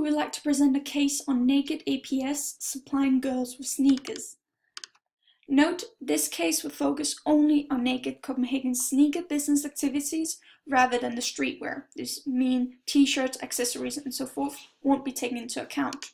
would like to present a case on naked ApS supplying girls with sneakers. Note, this case will focus only on naked Copenhagen sneaker business activities rather than the streetwear. This means t-shirts, accessories, and so forth won't be taken into account.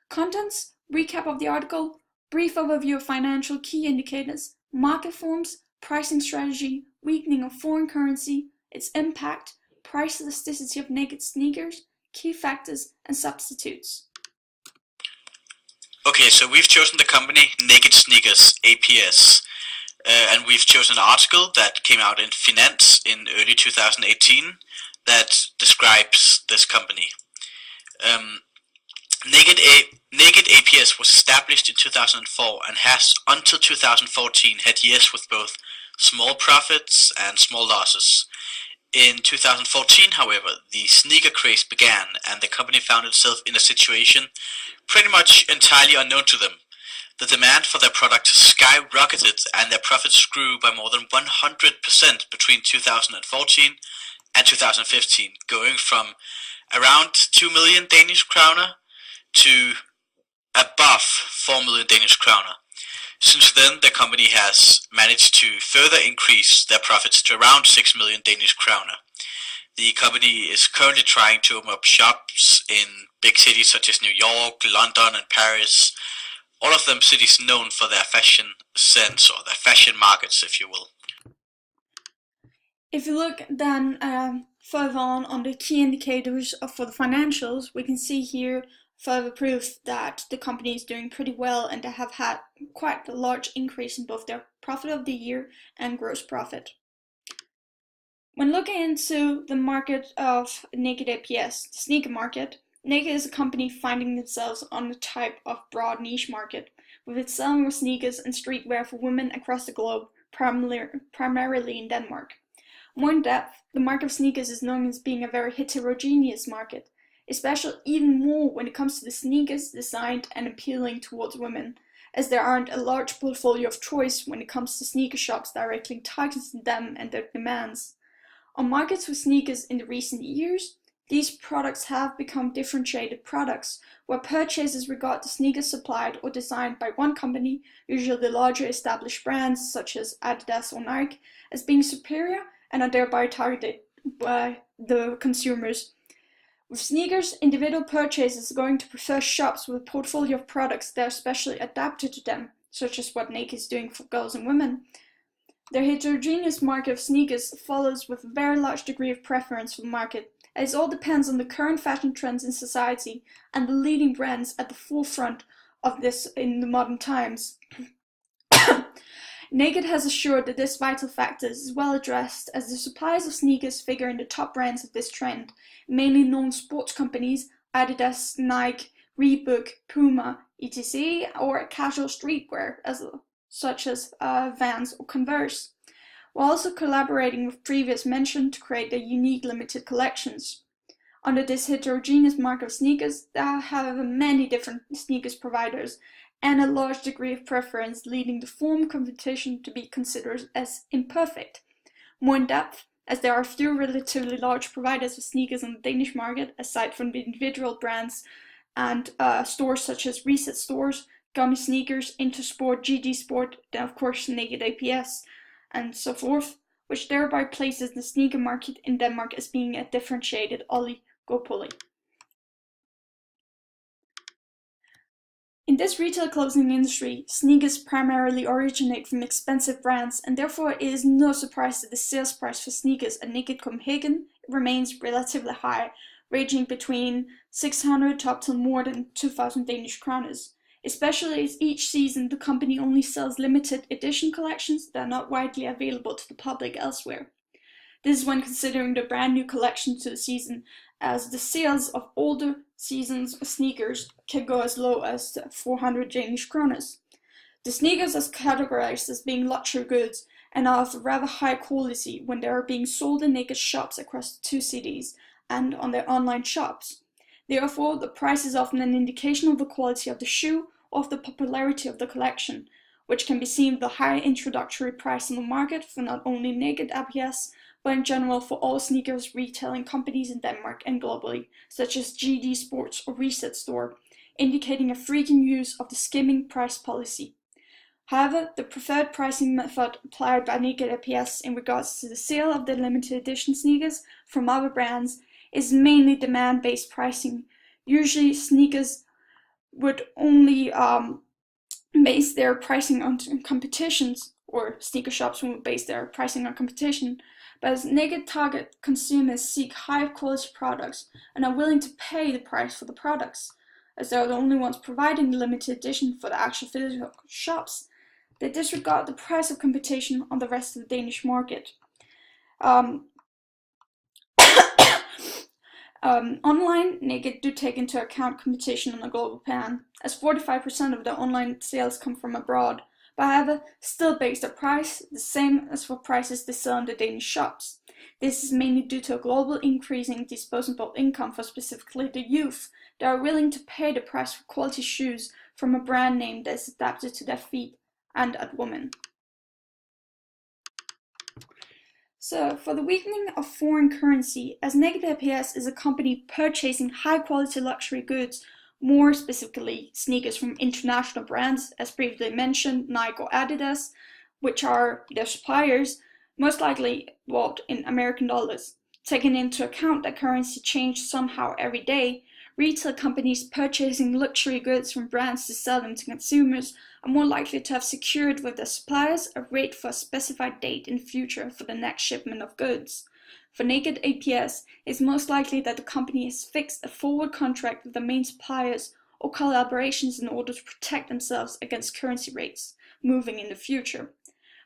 Contents, recap of the article, brief overview of financial key indicators, market forms, pricing strategy, weakening of foreign currency, its impact, price elasticity of naked sneakers, key factors, and substitutes. Okay, so we've chosen the company Naked Sneakers, ApS, and we've chosen an article that came out in Finance in early 2018 that describes this company. Naked ApS was established in 2004 and has until 2014 had years with both small profits and small losses. In 2014, however, the sneaker craze began and the company found itself in a situation pretty much entirely unknown to them. The demand for their product skyrocketed and their profits grew by more than 100% between 2014 and 2015, going from around 2 million Danish kroner to above 4 million Danish kroner. Since then, the company has managed to further increase their profits to around 6 million Danish kroner. The company is currently trying to open up shops in big cities such as New York, London, and Paris. All of them cities known for their fashion sense, or their fashion markets, if you will. If you look then further on the key indicators for the financials, we can see here further proof that the company is doing pretty well and they have had quite a large increase in both their profit of the year and gross profit. When looking into the market of Naked ApS, the sneaker market, Naked is a company finding themselves on a type of broad niche market, with its selling of sneakers and streetwear for women across the globe, primarily in Denmark. More in depth, the market of sneakers is known as being a very heterogeneous market, especially even more when it comes to the sneakers designed and appealing towards women, as there aren't a large portfolio of choice when it comes to sneaker shops directly targeting them and their demands. On markets with sneakers in the recent years, these products have become differentiated products, where purchasers regard the sneakers supplied or designed by one company, usually the larger established brands such as Adidas or Nike, as being superior and are thereby targeted by the consumers. With sneakers, individual purchasers are going to prefer shops with a portfolio of products that are specially adapted to them, such as what Naked is doing for girls and women. Their heterogeneous market of sneakers follows with a very large degree of preference for the market, as it all depends on the current fashion trends in society and the leading brands at the forefront of this in the modern times. Naked has assured that this vital factor is well addressed, as the suppliers of sneakers figure in the top brands of this trend, mainly known sports companies Adidas, Nike, Reebok, Puma, etc., or casual streetwear such as Vans or Converse, while also collaborating with previous mentioned to create their unique limited collections. Under this heterogeneous market of sneakers, there are however many different sneakers providers, and a large degree of preference, leading the form competition to be considered as imperfect. More in depth, as there are few relatively large providers of sneakers on the Danish market, aside from the individual brands and stores such as Reset Stores, Gummy Sneakers, Intersport, GG Sport, then of course Naked ApS, and so forth, which thereby places the sneaker market in Denmark as being a differentiated oligopoly. In this retail clothing industry, sneakers primarily originate from expensive brands, and therefore it is no surprise that the sales price for sneakers at Naked Copenhagen remains relatively high, ranging between 600 to up to more than 2,000 Danish kroners, especially as each season the company only sells limited edition collections that are not widely available to the public elsewhere. This is when considering the brand new collection to the season, as the sales of older seasons sneakers can go as low as 400 Danish kroners. The sneakers are categorized as being luxury goods and are of rather high quality when they are being sold in Naked shops across the two cities and on their online shops. Therefore, the price is often an indication of the quality of the shoe or of the popularity of the collection, which can be seen with the high introductory price on the market for not only Naked ApS, but in general for all sneakers retailing companies in Denmark and globally, such as GD Sports or Reset Store, indicating a frequent use of the skimming price policy. However, the preferred pricing method applied by Naked ApS in regards to the sale of the limited edition sneakers from other brands is mainly demand-based pricing. Usually, sneakers would only base their pricing on competitions, or sneaker shops would base their pricing on competition, but as Naked target consumers seek high quality products and are willing to pay the price for the products, as they are the only ones providing the limited edition for the actual physical shops. They disregard the price of competition on the rest of the Danish market. Online, Naked do take into account competition on a global plan, as 45% of their online sales come from abroad, but however, still base their price the same as for prices they sell in the Danish shops. This is mainly due to a global increase in disposable income for specifically the youth that are willing to pay the price for quality shoes from a brand name that is adapted to their feet and at women. So, for the weakening of foreign currency, as Naked ApS is a company purchasing high-quality luxury goods, more specifically sneakers from international brands, as previously mentioned, Nike or Adidas, which are their suppliers, most likely bought in American dollars. Taking into account that currency changes somehow every day, retail companies purchasing luxury goods from brands to sell them to consumers are more likely to have secured with their suppliers a rate for a specified date in the future for the next shipment of goods. For Naked ApS, it's most likely that the company has fixed a forward contract with the main suppliers or collaborations in order to protect themselves against currency rates moving in the future.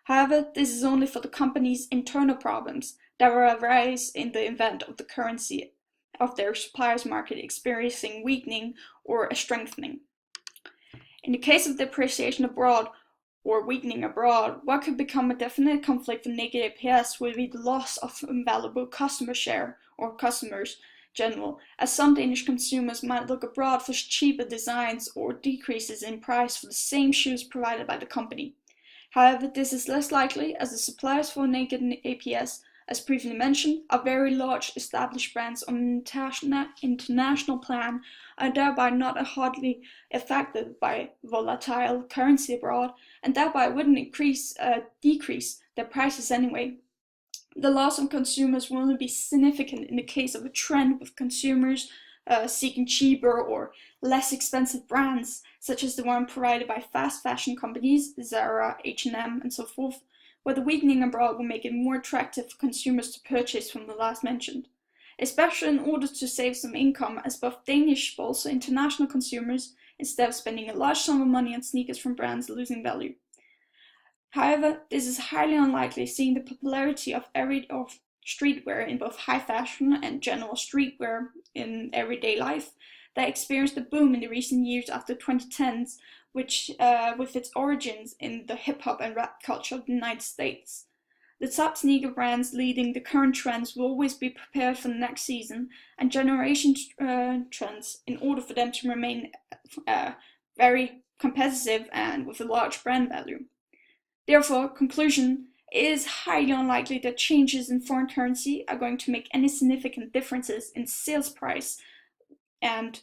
However, this is only for the company's internal problems that will arise in the event of the currency of their suppliers' market experiencing weakening or a strengthening. In the case of depreciation abroad or weakening abroad, what could become a definite conflict for Naked ApS will be the loss of invaluable customer share or customers general, as some Danish consumers might look abroad for cheaper designs or decreases in price for the same shoes provided by the company. However, this is less likely as the suppliers for Naked ApS, as previously mentioned, are very large established brands on an international plan and thereby not hardly affected by volatile currency abroad, and thereby wouldn't decrease their prices anyway. The loss of consumers will only be significant in the case of a trend with consumers seeking cheaper or less expensive brands, such as the one provided by fast fashion companies, Zara, H&M, and so forth, where the weakening abroad will make it more attractive for consumers to purchase from the last mentioned, especially in order to save some income as both Danish but also international consumers, instead of spending a large sum of money on sneakers from brands losing value. However, this is highly unlikely seeing the popularity of streetwear in both high fashion and general streetwear in everyday life that experienced a boom in the recent years after 2010s, which with its origins in the hip-hop and rap culture of the United States. The top sneaker brands leading the current trends will always be prepared for the next season and generation trends in order for them to remain very competitive and with a large brand value. Therefore, conclusion, it is highly unlikely that changes in foreign currency are going to make any significant differences in sales price and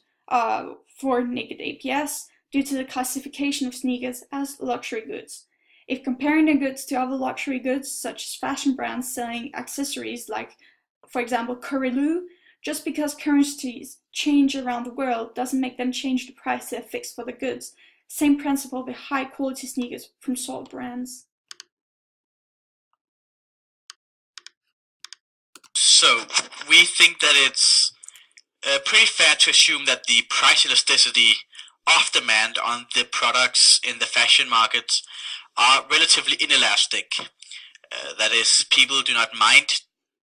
for Naked ApS due to the classification of sneakers as luxury goods. If comparing the goods to other luxury goods, such as fashion brands selling accessories like, for example, Currylu, just because currencies change around the world doesn't make them change the price they have fixed for the goods. Same principle with high quality sneakers from sold brands. So, we think that it's pretty fair to assume that the price elasticity of demand on the products in the fashion markets are relatively inelastic. That is, people do not mind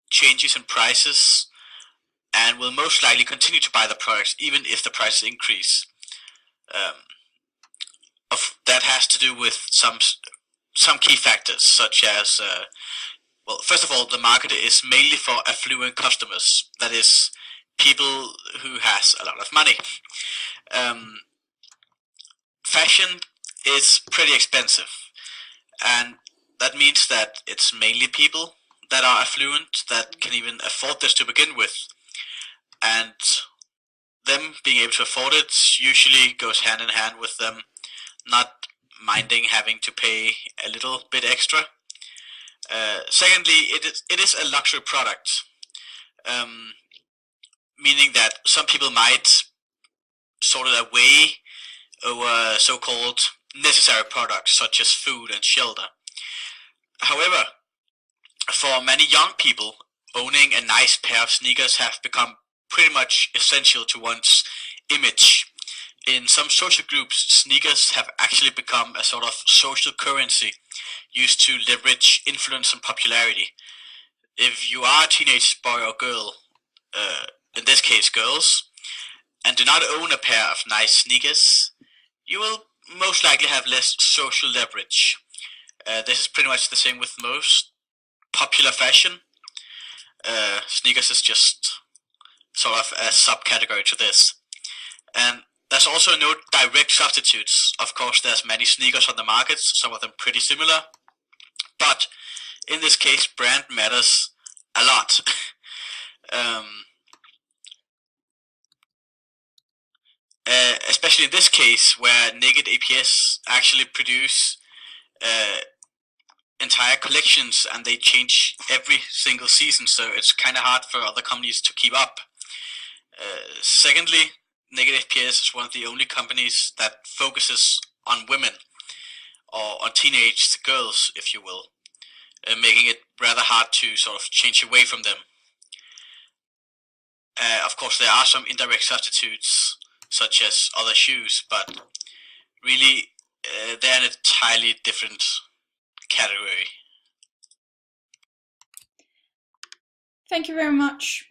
changes in prices and will most likely continue to buy the products even if the prices increase. That has to do with some key factors, such as well, first of all, the market is mainly for affluent customers. That is, people who has a lot of money. Fashion is pretty expensive, and that means that it's mainly people that are affluent, that can even afford this to begin with. And them being able to afford it usually goes hand in hand with them not minding having to pay a little bit extra. Secondly, it is a luxury product, um, meaning that some people might sort it away over so-called necessary products such as food and shelter. However, for many young people, owning a nice pair of sneakers have become pretty much essential to one's image. In some social groups, sneakers have actually become a sort of social currency used to leverage influence and popularity. If you are a teenage boy or girl, in this case girls, and do not own a pair of nice sneakers, you will most likely have less social leverage. This is pretty much the same with most popular fashion. Sneakers is just sort of a subcategory to this. And there's also no direct substitutes. Of course, there's many sneakers on the market, some of them pretty similar, but in this case, brand matters a lot. um, Especially in this case, where Naked ApS actually produce entire collections and they change every single season, so it's kind of hard for other companies to keep up. Secondly, Naked ApS is one of the only companies that focuses on women, or on teenage girls, if you will, making it rather hard to sort of change away from them. Of course, there are some indirect substitutes, such as other shoes, but really they're in an entirely different category. Thank you very much.